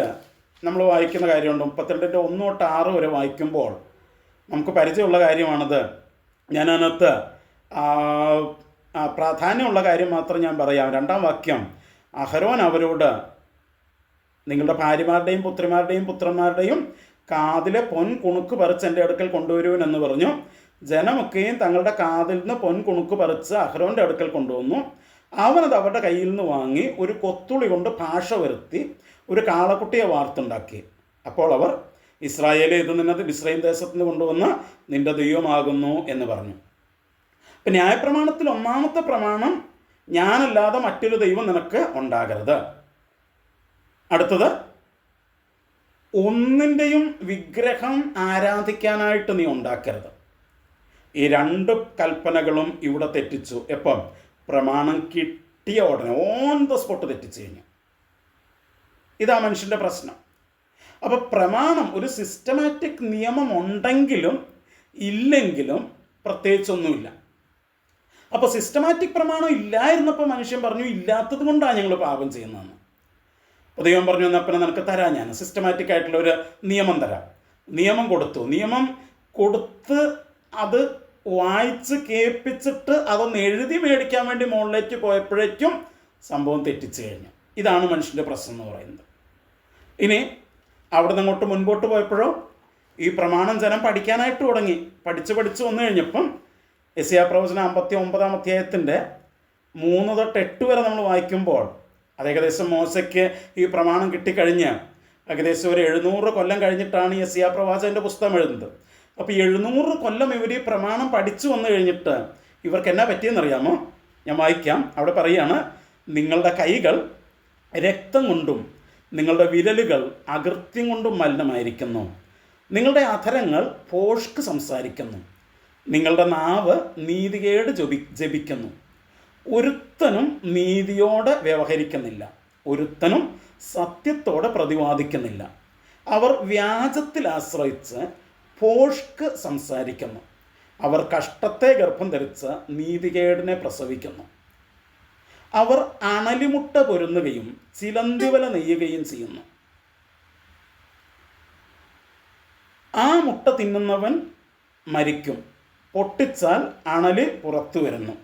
നമ്മൾ വായിക്കുന്ന കാര്യമുണ്ട്. 32-ൻ്റെ 1 തൊട്ട് 6 വരെ വായിക്കുമ്പോൾ നമുക്ക് പരിചയമുള്ള കാര്യമാണത്. ഞാനതിനകത്ത് പ്രാധാന്യമുള്ള കാര്യം മാത്രം ഞാൻ പറയാം. 2-ാം വാക്യം, അഹരോൻ അവരോട് നിങ്ങളുടെ ഭാര്യമാരുടെയും പുത്രിമാരുടെയും പുത്രന്മാരുടെയും കാതിലെ പൊൻ കുണുക്ക് പറിച്ച് എൻ്റെ അടുക്കൽ കൊണ്ടുവരുവൻ എന്ന് പറഞ്ഞു. ജനമൊക്കെയും തങ്ങളുടെ കാതിൽ നിന്ന് പൊൻ കുണുക്ക് പറിച്ച് അഹരോൻ്റെ അടുക്കൽ കൊണ്ടുവന്നു. അവനത് അവരുടെ കയ്യിൽ നിന്ന് വാങ്ങി ഒരു കൊത്തുളി കൊണ്ട് ഭാഷ വരുത്തി ഒരു കാളക്കുട്ടിയെ വാർത്തുണ്ടാക്കി. അപ്പോൾ അവർ, ഇസ്രായേലെ, ഇത് നിന്നത് മിസ്രയീം ദേശത്ത് നിന്ന് കൊണ്ടുവന്ന നിന്റെ ദൈവമാകുന്നു എന്ന് പറഞ്ഞു. ഇപ്പം ന്യായപ്രമാണത്തിൽ 1-ാമത്തെ പ്രമാണം, ഞാനല്ലാതെ മറ്റൊരു ദൈവം നിനക്ക് ഉണ്ടാകരുത്. അടുത്തത്, ഒന്നിൻ്റെയും വിഗ്രഹം ആരാധിക്കാനായിട്ട് നീ ഉണ്ടാക്കരുത്. ഈ 2 കൽപ്പനകളും ഇവിടെ തെറ്റിച്ചു. എപ്പം? പ്രമാണം കിട്ടിയ ഉടനെ ഓൺ ദ സ്പോട്ട് തെറ്റിച്ചു കഴിഞ്ഞു. ഇതാ മനുഷ്യൻ്റെ പ്രശ്നം. അപ്പോൾ പ്രമാണം, ഒരു സിസ്റ്റമാറ്റിക് നിയമം ഉണ്ടെങ്കിലും ഇല്ലെങ്കിലും പ്രത്യേകിച്ചൊന്നുമില്ല. അപ്പോൾ സിസ്റ്റമാറ്റിക് പ്രമാണം ഇല്ലായിരുന്നപ്പോൾ മനുഷ്യൻ പറഞ്ഞു, ഇല്ലാത്തത് കൊണ്ടാണ് ഞങ്ങൾ പാപം ചെയ്യുന്നതെന്ന്. അപ്പോൾ ദൈവം പറഞ്ഞു, എന്നാൽ പിന്നെ നിനക്ക് തരാം, ഞാൻ സിസ്റ്റമാറ്റിക് ആയിട്ടുള്ള ഒരു നിയമം തരാം. നിയമം കൊടുത്തു. നിയമം കൊടുത്ത് അത് വായിച്ച് കേൾപ്പിച്ചിട്ട് അതൊന്ന് എഴുതി മേടിക്കാൻ വേണ്ടി മുകളിലേക്ക് പോയപ്പോഴേക്കും സംഭവം തെറ്റിച്ചു കഴിഞ്ഞു. ഇതാണ് മനുഷ്യൻ്റെ പ്രശ്നം എന്ന് പറയുന്നത്. ഇനി അവിടെ നിന്ന് അങ്ങോട്ട് മുൻപോട്ട് പോയപ്പോഴോ ഈ പ്രമാണം ജനം പഠിക്കാനായിട്ട് തുടങ്ങി. പഠിച്ച് വന്നു കഴിഞ്ഞപ്പം യെശയ്യാ പ്രവചനം 59-ാം അധ്യായത്തിൻ്റെ 3 തൊട്ട് 8 വരെ നമ്മൾ വായിക്കുമ്പോൾ, അത് ഏകദേശം മോശയ്ക്ക് ഈ പ്രമാണം കിട്ടിക്കഴിഞ്ഞ് ഏകദേശം ഒരു 700 കൊല്ലം കഴിഞ്ഞിട്ടാണ് യെശയ്യാ പ്രവാചകൻ്റെ പുസ്തകം എഴുതുന്നത്. അപ്പോൾ 700 കൊല്ലം ഇവർ ഈ പ്രമാണം പഠിച്ചു വന്നു കഴിഞ്ഞിട്ട് ഇവർക്ക് എന്നാ പറ്റിയെന്നറിയാമോ? ഞാൻ വായിക്കാം. അവിടെ പറയുകയാണ്, നിങ്ങളുടെ കൈകൾ രക്തം കൊണ്ടും നിങ്ങളുടെ വിരലുകൾ അകൃത്യം കൊണ്ടും മലിനമായിരിക്കുന്നു. നിങ്ങളുടെ അധരങ്ങൾ ഭോഷ്ക് സംസാരിക്കുന്നു. നിങ്ങളുടെ നാവ് നീതികേട് ജപിക്കുന്നു. ഒരുത്തനും നീതിയോടെ വ്യവഹരിക്കുന്നില്ല, ഒരുത്തനും സത്യത്തോടെ പ്രതിവാദിക്കുന്നില്ല. അവർ വ്യാജത്തിൽ ആശ്രയിച്ച് ഭോഷ്ക് സംസാരിക്കുന്നു. അവർ കഷ്ടത്തെ ഗർഭം ധരിച്ച് നീതികേടിനെ പ്രസവിക്കുന്നു. അവർ അണലിമുട്ട പൊരുന്നുകയും ചിലന്തിവല നെയ്യുകയും ചെയ്യുന്നു. ആ മുട്ട തിന്നുന്നവൻ മരിക്കും. പൊട്ടിച്ചാൽ അണല് പുറത്തു വരുന്നു.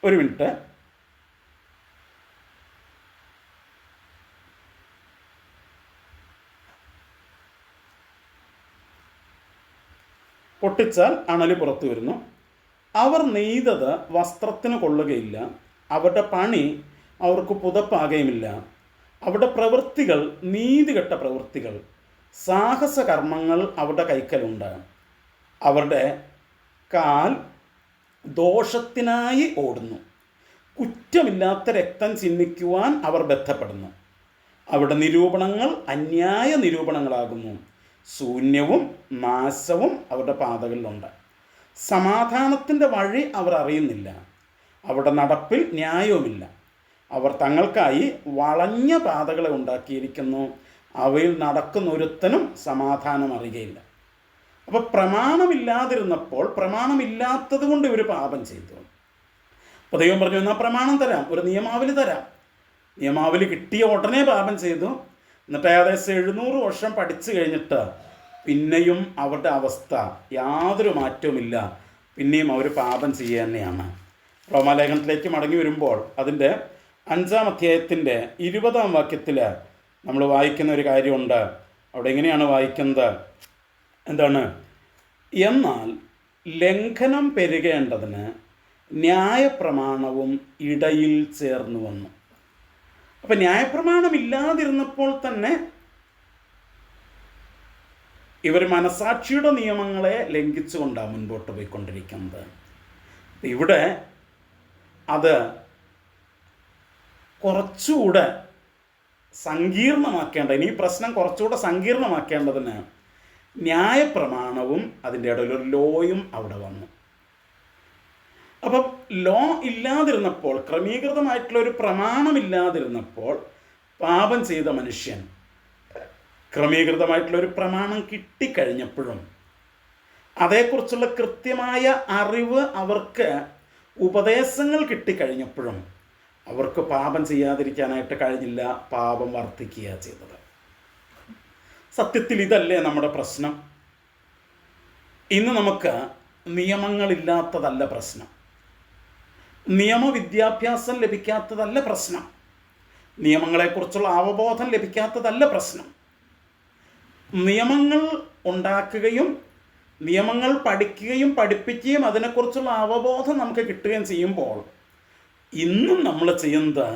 ഒരു മിനിറ്റ്. പൊട്ടിച്ചാൽ അണല് പുറത്തു വരുന്നു. അവർ നെയ്തത് വസ്ത്രത്തിന് കൊള്ളുകയില്ല. അവരുടെ പണി അവർക്ക് പുതപ്പാകുകയുമില്ല. അവരുടെ പ്രവൃത്തികൾ നീതികെട്ട പ്രവൃത്തികൾ, സാഹസകർമ്മങ്ങൾ അവരുടെ കൈക്കലുണ്ട്. അവരുടെ കാൽ ദോഷത്തിനായി ഓടുന്നു. കുറ്റമില്ലാത്ത രക്തം ചിന്തിക്കുവാൻ അവർ ബന്ധപ്പെടുന്നു. അവരുടെ നിരൂപണങ്ങൾ അന്യായ നിരൂപണങ്ങളാകുന്നു. ശൂന്യവും നാശവും അവരുടെ പാതകളിലുണ്ട്. സമാധാനത്തിൻ്റെ വഴി അവർ അറിയുന്നില്ല. അവരുടെ നടപ്പിൽ ന്യായവുമില്ല. അവർ തങ്ങൾക്കായി വളഞ്ഞ പാതകളെ ഉണ്ടാക്കിയിരിക്കുന്നു. അവയിൽ നടക്കുന്ന ഒരുത്തനും സമാധാനം അറിയുകയില്ല. അപ്പോൾ പ്രമാണമില്ലാതിരുന്നപ്പോൾ പ്രമാണമില്ലാത്തത് കൊണ്ട് ഇവർ പാപം ചെയ്തു. അപ്പോൾ ദൈവം പറഞ്ഞു, എന്നാൽ പ്രമാണം തരാം, ഒരു നിയമാവലി തരാം. നിയമാവലി കിട്ടിയ ഉടനെ പാപം ചെയ്തു. എന്നിട്ട് ഏകദേശം 700 വർഷം പഠിച്ചു കഴിഞ്ഞിട്ട് പിന്നെയും അവരുടെ അവസ്ഥ യാതൊരു മാറ്റവുമില്ല. പിന്നെയും അവർ പാപം ചെയ്യുക തന്നെയാണ്. റോമാലേഖനത്തിലേക്ക് മടങ്ങി വരുമ്പോൾ അതിൻ്റെ 5-ാം അധ്യായത്തിൻ്റെ 20-ാം വാക്യത്തിൽ നമ്മൾ വായിക്കുന്ന ഒരു കാര്യമുണ്ട്. അവിടെ എങ്ങനെയാണ് വായിക്കുന്നത്? എന്താണ്? എന്നാൽ ലംഘനം പെരുകേണ്ടതിന് ന്യായപ്രമാണവും ഇടയിൽ ചേർന്നു വന്നു. അപ്പം ന്യായപ്രമാണം ഇല്ലാതിരുന്നപ്പോൾ തന്നെ ഇവർ മനസാക്ഷിയുടെ നിയമങ്ങളെ ലംഘിച്ചുകൊണ്ടാണ് മുൻപോട്ട് പോയിക്കൊണ്ടിരിക്കുന്നത്. ഇവിടെ അത് കുറച്ചുകൂടെ സങ്കീർണമാക്കേണ്ട, ഈ പ്രശ്നം കുറച്ചുകൂടെ സങ്കീർണമാക്കേണ്ടതിന് ന്യായപ്രമാണവും അതിൻ്റെ ഇടയിൽ ഒരു ലോയും അവിടെ വന്നു. അപ്പം ലോ ഇല്ലാതിരുന്നപ്പോൾ, ക്രമീകൃതമായിട്ടുള്ളൊരു പ്രമാണമില്ലാതിരുന്നപ്പോൾ പാപം ചെയ്ത മനുഷ്യൻ ക്രമീകൃതമായിട്ടുള്ളൊരു പ്രമാണം കിട്ടിക്കഴിഞ്ഞപ്പോഴും അതേക്കുറിച്ചുള്ള കൃത്യമായ അറിവ് അവർക്ക്, ഉപദേശങ്ങൾ കിട്ടിക്കഴിഞ്ഞപ്പോഴും അവർക്ക് പാപം ചെയ്യാതിരിക്കാനായിട്ട് കഴിഞ്ഞില്ല. പാപം വർദ്ധിക്കുക ചെയ്തത്. സത്യത്തിൽ ഇതല്ലേ നമ്മുടെ പ്രശ്നം? ഇന്ന് നമുക്ക് നിയമങ്ങളില്ലാത്തതല്ല പ്രശ്നം, നിയമവിദ്യാഭ്യാസം ലഭിക്കാത്തതല്ല പ്രശ്നം, നിയമങ്ങളെക്കുറിച്ചുള്ള അവബോധം ലഭിക്കാത്തതല്ല പ്രശ്നം. നിയമങ്ങൾ ഉണ്ടാക്കുകയും നിയമങ്ങൾ പഠിക്കുകയും പഠിപ്പിക്കുകയും അതിനെക്കുറിച്ചുള്ള അവബോധം നമുക്ക് കിട്ടുകയും ചെയ്യുമ്പോൾ ഇന്നും നമ്മൾ ചെയ്യുന്നത്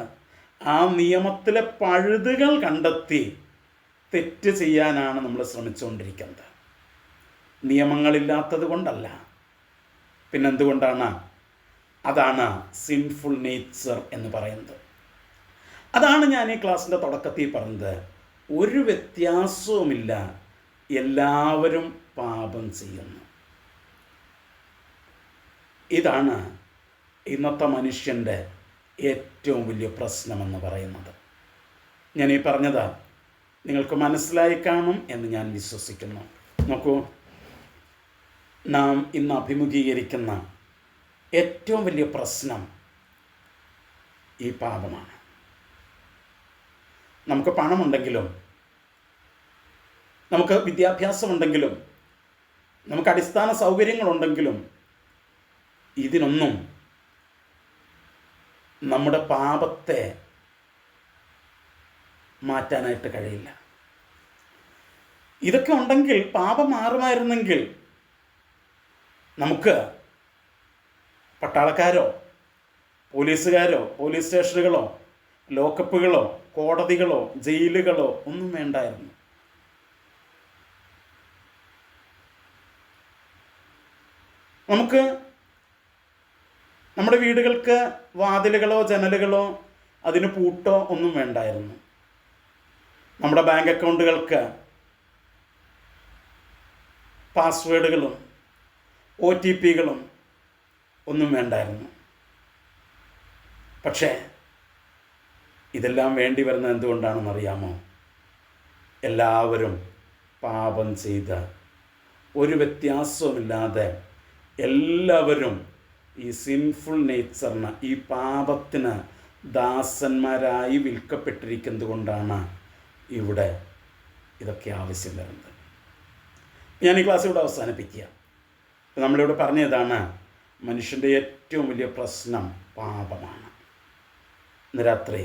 ആ നിയമത്തിലെ പഴുതുകൾ കണ്ടെത്തി തെറ്റ് ചെയ്യാനാണ് നമ്മൾ ശ്രമിച്ചുകൊണ്ടിരിക്കുന്നത്. നിയമങ്ങളില്ലാത്തത് കൊണ്ടല്ല, പിന്നെന്തുകൊണ്ടാണ്? അതാണ് സിൻഫുൾ നേച്ചർ എന്ന് പറയുന്നത്. അതാണ് ഞാൻ ഈ ക്ലാസ്സിൻ്റെ തുടക്കത്തിൽ പറഞ്ഞത്. ഒരു വ്യത്യാസവുമില്ല, എല്ലാവരും പാപം ചെയ്യുന്നു. ഇതാണ് ഇന്നത്തെ മനുഷ്യൻ്റെ ഏറ്റവും വലിയ പ്രശ്നമെന്ന് പറയുന്നത്. ഞാൻ ഈ പറഞ്ഞത് നിങ്ങൾക്ക് മനസ്സിലായി കാണും എന്ന് ഞാൻ വിശ്വസിക്കുന്നു. നോക്കൂ, നാം ഇന്ന് അഭിമുഖീകരിക്കുന്ന ഏറ്റവും വലിയ പ്രശ്നം ഈ പാപമാണ്. നമുക്ക് പണമുണ്ടെങ്കിലും, നമുക്ക് വിദ്യാഭ്യാസമുണ്ടെങ്കിലും, നമുക്ക് അടിസ്ഥാന സൗകര്യങ്ങളുണ്ടെങ്കിലും ഇതിനൊന്നും നമ്മുടെ പാപത്തെ മാറ്റാനായിട്ട് കഴിയില്ല. ഇതൊക്കെ ഉണ്ടെങ്കിൽ, പാപം മാറുമായിരുന്നെങ്കിൽ നമുക്ക് പട്ടാളക്കാരോ പോലീസുകാരോ പോലീസ് സ്റ്റേഷനുകളോ ലോക്കപ്പുകളോ കോടതികളോ ജയിലുകളോ ഒന്നും വേണ്ടായിരുന്നു. നമുക്ക് നമ്മുടെ വീടുകൾക്ക് വാതിലുകളോ ജനലുകളോ അതിന് പൂട്ടോ ഒന്നും വേണ്ടായിരുന്നു. നമ്മുടെ ബാങ്ക് അക്കൗണ്ടുകൾക്ക് പാസ്വേഡുകളും OTPകളും ഒന്നും വേണ്ടായിരുന്നു. പക്ഷേ ഇതെല്ലാം വേണ്ടി വരുന്നത് എന്തുകൊണ്ടാണെന്നറിയാമോ? എല്ലാവരും പാപം ചെയ്ത് ഒരു വ്യത്യാസവുമില്ലാതെ എല്ലാവരും ഈ സിൻഫുൾ നേച്ചറിന്, ഈ പാപത്തിന് ദാസന്മാരായി വിൽക്കപ്പെട്ടിരിക്കുന്നത് കൊണ്ടാണ് ഇവിടെ ഇതൊക്കെ ആവശ്യം വരുന്നത്. ഞാൻ ഈ ക്ലാസ് ഇവിടെ അവസാനിപ്പിക്കുക. നമ്മളിവിടെ പറഞ്ഞതാണ് മനുഷ്യൻ്റെ ഏറ്റവും വലിയ പ്രശ്നം പാപമാണ്. ഇന്ന് രാത്രി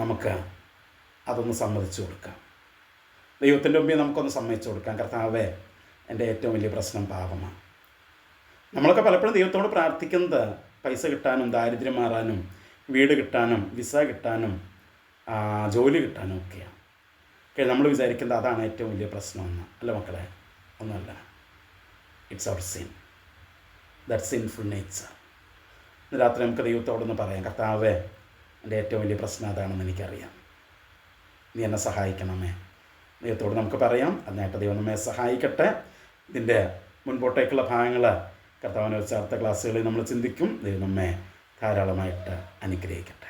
നമുക്ക് അതൊന്ന് സമ്മതിച്ചു കൊടുക്കാം. ദൈവത്തിൻ്റെ മുമ്പിൽ നമുക്കൊന്ന് സമ്മതിച്ചു കൊടുക്കാം, കർത്താവേ, എൻ്റെ ഏറ്റവും വലിയ പ്രശ്നം പാപമാണ്. നമ്മളൊക്കെ പലപ്പോഴും ദൈവത്തോട് പ്രാർത്ഥിക്കുന്നത് പൈസ കിട്ടാനും, ദാരിദ്ര്യം മാറാനും, വീട് കിട്ടാനും, വിസ കിട്ടാനും, ജോലി കിട്ടാനും ഒക്കെയാണ്. നമ്മൾ വിചാരിക്കുന്നത് അതാണ് ഏറ്റവും വലിയ പ്രശ്നമെന്ന്. അല്ല മക്കളെ, ഒന്നുമല്ല. It's our sin, that sinful nature. ഇന്ന് രാത്രി നമുക്ക് ദൈവത്തോടൊന്ന് പറയാം, കർത്താവേ, എൻ്റെ ഏറ്റവും വലിയ പ്രശ്നം അതാണെന്ന് എനിക്കറിയാം, നീ എന്നെ സഹായിക്കണമേ. ദൈവത്തോട് നമുക്ക് പറയാം. അതിനായിട്ട് ദൈവം നമ്മെ സഹായിക്കട്ടെ. ഇതിൻ്റെ മുൻപോട്ടേക്കുള്ള ഭാഗങ്ങൾ കർത്താവിനെ വെച്ച് അടുത്ത ക്ലാസ്സുകളിൽ നമ്മൾ ചിന്തിക്കും. ദൈവം നമ്മെ ധാരാളമായിട്ട് അനുഗ്രഹിക്കട്ടെ.